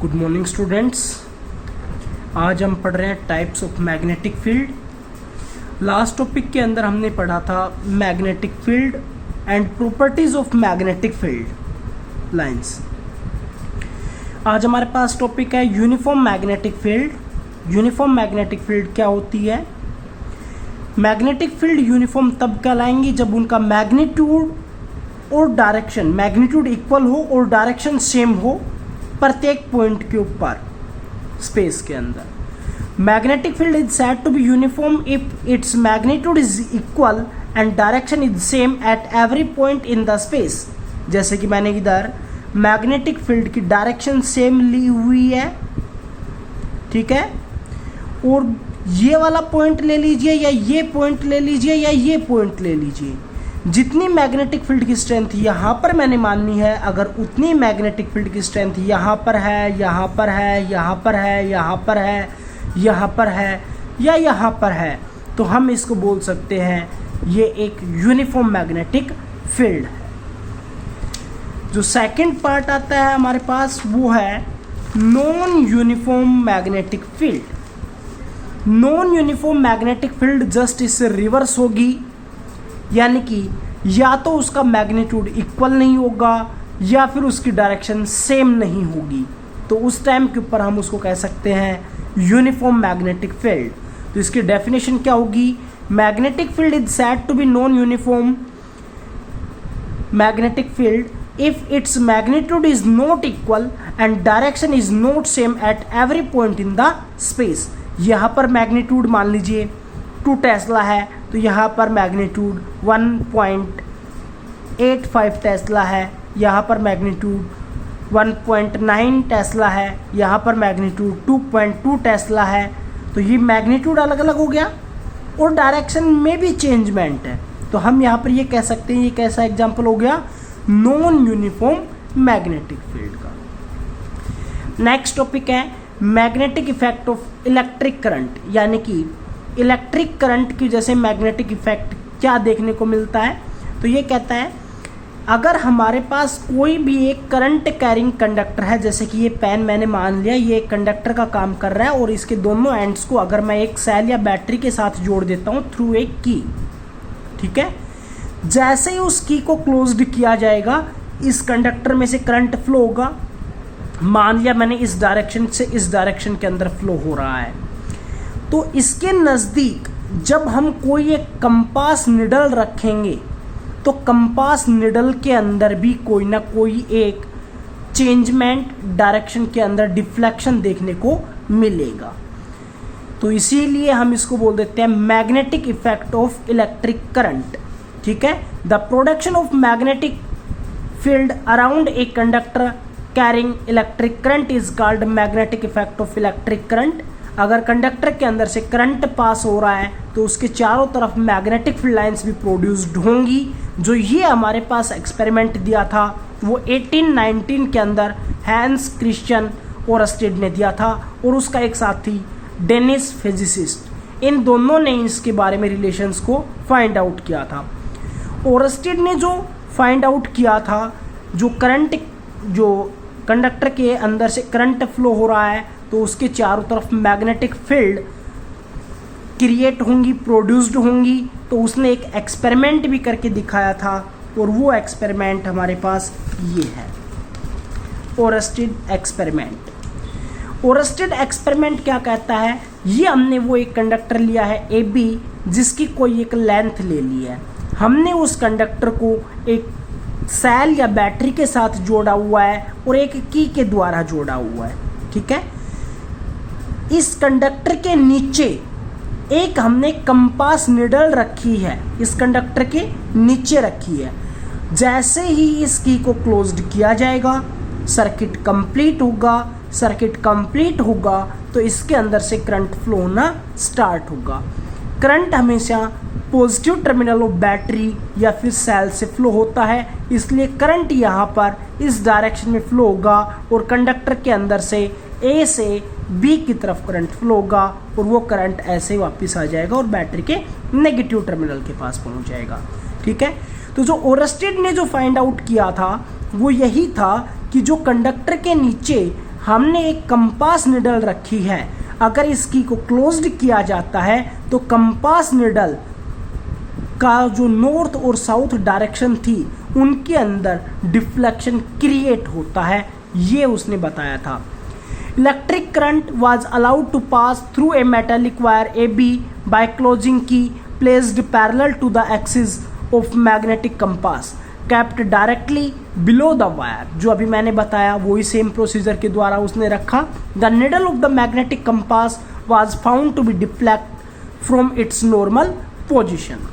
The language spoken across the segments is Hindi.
Good morning students. आज हम पढ़ रहे हैं types of magnetic field. Last topic के अंदर हमने पढ़ा था magnetic field and properties of magnetic field lines. आज हमारे पास टॉपिक है uniform magnetic field. Uniform magnetic field क्या होती है? मैग्नेटिक फील्ड यूनिफॉर्म तब कहलाएंगी जब उनका मैग्नीट्यूड और डायरेक्शन, मैग्नीट्यूड इक्वल हो और डायरेक्शन सेम हो प्रत्येक पॉइंट के ऊपर स्पेस के अंदर। Magnetic field is said to be uniform if its magnitude is equal and direction is same at every point in the space. जैसे कि मैंने इधर मैग्नेटिक फील्ड की डायरेक्शन सेम ली हुई है, ठीक है, और ये वाला पॉइंट ले लीजिए या ये पॉइंट ले लीजिए या ये पॉइंट ले लीजिए, जितनी मैग्नेटिक फील्ड की स्ट्रेंथ यहाँ पर मैंने माननी है, अगर उतनी मैग्नेटिक फील्ड की स्ट्रेंथ यहाँ पर है, यहाँ पर है, यहाँ पर है, यहाँ पर है, यहाँ पर है या यहाँ पर है, तो हम इसको बोल सकते हैं ये एक यूनिफॉर्म मैग्नेटिक फील्ड है। जो सेकंड पार्ट आता है हमारे पास वो है non uniform magnetic field. Non uniform magnetic field just इससे रिवर्स होगी, यानी कि या तो उसका मैग्नीट्यूड इक्वल नहीं होगा या फिर उसकी डायरेक्शन सेम नहीं होगी, तो उस टाइम के ऊपर हम उसको कह सकते हैं यूनिफॉर्म मैग्नेटिक फील्ड। तो इसकी डेफिनेशन क्या होगी? Magnetic field is said to be non uniform magnetic field if its magnitude is not equal and direction is not same at every point in the space. यहाँ पर मैग्नीट्यूड मान लीजिए 2 टेस्ला है, तो यहाँ पर मैग्नीट्यूड 1.85 टेस्ला है, यहाँ पर मैग्नीट्यूड 1.9 टेस्ला है, यहाँ पर मैग्नीट्यूड 2.2 टेस्ला है। तो ये मैग्नीट्यूड अलग अलग हो गया और डायरेक्शन में भी चेंजमेंट है, तो हम यहाँ पर ये कह सकते हैं ये कैसा एग्जाम्पल हो गया? नॉन यूनिफॉर्म मैग्नेटिक फील्ड का। नेक्स्ट टॉपिक है magnetic effect of electric current, यानी कि इलेक्ट्रिक करंट की जैसे मैग्नेटिक इफेक्ट क्या देखने को मिलता है? तो ये कहता है अगर हमारे पास कोई भी एक करंट कैरिंग कंडक्टर है, जैसे कि ये पेन मैंने मान लिया ये एक कंडक्टर का काम कर रहा है और इसके दोनों एंड्स को अगर मैं एक सेल या बैटरी के साथ जोड़ देता हूँ थ्रू एक की, ठीक है, जैसे ही उस की को क्लोज्ड किया जाएगा इस कंडक्टर में से करंट फ्लो होगा। मान लिया मैंने इस डायरेक्शन से इस डायरेक्शन के अंदर फ्लो हो रहा है, तो इसके नज़दीक जब हम कोई एक कंपास निडल रखेंगे तो कंपास निडल के अंदर भी कोई ना कोई एक चेंजमेंट डायरेक्शन के अंदर डिफ्लेक्शन देखने को मिलेगा। तो इसीलिए हम इसको बोल देते हैं magnetic effect of electric current, ठीक है। The production of magnetic field around a conductor carrying electric current is called magnetic effect of electric current. अगर कंडक्टर के अंदर से करंट पास हो रहा है तो उसके चारों तरफ मैग्नेटिक फील्ड लाइंस भी प्रोड्यूस्ड होंगी। जो ये हमारे पास एक्सपेरिमेंट दिया था वो 1819 के अंदर हैंस क्रिश्चियन ओरस्टेड ने दिया था और उसका एक साथी डेनिस फिजिसिस्ट, इन दोनों ने इसके बारे में रिलेशंस को फाइंड आउट किया था। ओरस्टेड ने जो फाइंड आउट किया था जो करंट, जो कंडक्टर के अंदर से करंट फ्लो हो रहा है तो उसके चारों तरफ मैग्नेटिक फील्ड क्रिएट होंगी, प्रोड्यूस्ड होंगी, तो उसने एक एक्सपेरिमेंट भी करके दिखाया था और वो एक्सपेरिमेंट हमारे पास ये है, ओरस्टेड एक्सपेरिमेंट। ओरस्टेड एक्सपेरिमेंट क्या कहता है? ये हमने वो एक कंडक्टर लिया है AB जिसकी कोई एक लेंथ ले ली है, हमने उस कंडक्टर को एक सेल या बैटरी के साथ जोड़ा हुआ है और एक की के द्वारा जोड़ा हुआ है, ठीक है। इस कंडक्टर के नीचे एक हमने कंपास निडल रखी है, इस कंडक्टर के नीचे रखी है। जैसे ही इस की को क्लोज्ड किया जाएगा सर्किट कंप्लीट होगा, सर्किट कंप्लीट होगा तो इसके अंदर से करंट फ्लो होना स्टार्ट होगा। करंट हमेशा पॉजिटिव टर्मिनल ऑफ बैटरी या फिर सेल से फ्लो होता है, इसलिए करंट यहाँ पर इस डायरेक्शन में फ्लो होगा और कंडक्टर के अंदर से A से B की तरफ करंट फ्लो होगा और वो करंट ऐसे वापस आ जाएगा और बैटरी के नेगेटिव टर्मिनल के पास पहुँच जाएगा, ठीक है। तो जो ओरस्टेड ने जो फाइंड आउट किया था वो यही था कि जो कंडक्टर के नीचे हमने एक कंपास निडल रखी है, अगर इसकी को क्लोज्ड किया जाता है तो कंपास निडल का जो नॉर्थ और साउथ डायरेक्शन थी उनके अंदर डिफ्लेक्शन क्रिएट होता है, ये उसने बताया था। Electric current was allowed to pass through a metallic wire AB by closing key placed parallel to the axis of magnetic compass kept directly below the wire. जो अभी मैंने बताया वही सेम प्रोसीजर के द्वारा उसने रखा। The needle of the magnetic compass was found to be deflect from its normal position.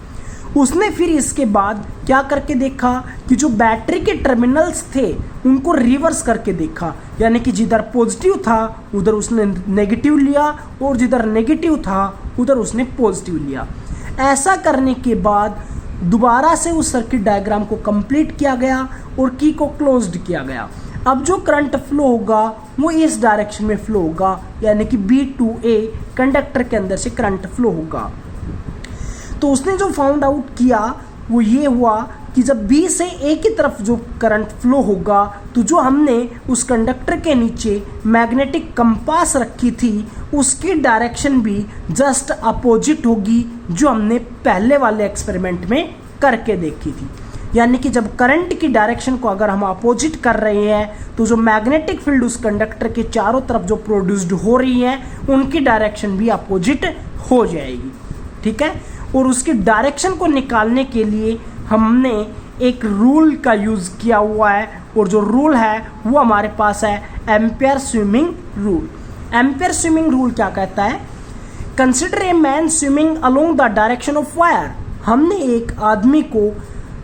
उसने फिर इसके बाद क्या करके देखा कि जो बैटरी के टर्मिनल्स थे उनको रिवर्स करके देखा, यानी कि जिधर पॉजिटिव था उधर उसने नेगेटिव लिया और जिधर नेगेटिव था उधर उसने पॉजिटिव लिया। ऐसा करने के बाद दोबारा से उस सर्किट डायग्राम को कंप्लीट किया गया और की को क्लोज्ड किया गया। अब जो करंट फ्लो होगा वो इस डायरेक्शन में फ्लो होगा, यानी कि B2A कंडक्टर के अंदर से करंट फ्लो होगा। तो उसने जो फाउंड आउट किया वो ये हुआ कि जब B से A की तरफ जो करंट फ्लो होगा तो जो हमने उस कंडक्टर के नीचे मैग्नेटिक कंपास रखी थी उसकी डायरेक्शन भी जस्ट अपोजिट होगी जो हमने पहले वाले एक्सपेरिमेंट में करके देखी थी। यानी कि जब करंट की डायरेक्शन को अगर हम अपोजिट कर रहे हैं तो जो मैग्नेटिक फील्ड उस कंडक्टर के चारों तरफ जो प्रोड्यूस्ड हो रही है उनकी डायरेक्शन भी अपोजिट हो जाएगी। ठीक है, और उसकी डायरेक्शन को निकालने के लिए हमने एक रूल का यूज़ किया हुआ है और जो रूल है वो हमारे पास है ampere swimming rule. Ampere swimming rule क्या कहता है? Consider a man swimming along the direction of wire. हमने एक आदमी को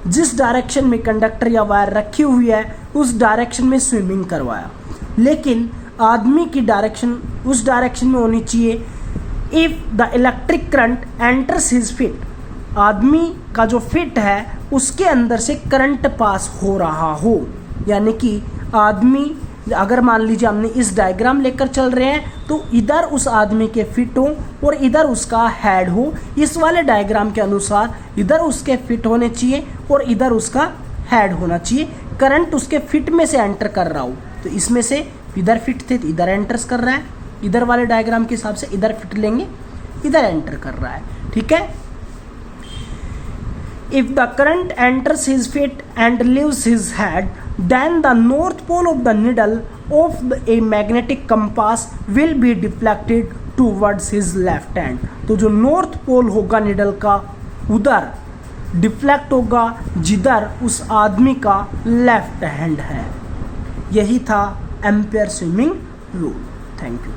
जिस डायरेक्शन में कंडक्टर या वायर रखी हुई है उस डायरेक्शन में स्विमिंग करवाया, लेकिन आदमी की डायरेक्शन उस डायरेक्शन में होनी चाहिए if the electric current enters his fit. आदमी का जो फिट है उसके अंदर से करंट पास हो रहा हो, यानी कि आदमी अगर मान लीजिए हमने इस डायग्राम लेकर चल रहे हैं तो इधर उस आदमी के फिट हो और इधर उसका हेड हो। इस वाले डायग्राम के अनुसार इधर उसके फिट होने चाहिए और इधर उसका हेड होना चाहिए। करंट उसके फिट में से एंटर कर रहा हो तो इसमें से इधर फिट थे तो इधर एंटर्स कर रहा है, इधर वाले डायग्राम के हिसाब से इधर फिट लेंगे इधर एंटर कर रहा है। ठीक है, if the current enters his feet and leaves his head then the north pole of the needle of a magnetic compass will be deflected towards his left hand. तो जो नॉर्थ पोल होगा निडल का उधर डिफ्लेक्ट होगा जिधर उस आदमी का लेफ्ट हैंड है। यही था ampere swimming rule. Thank you.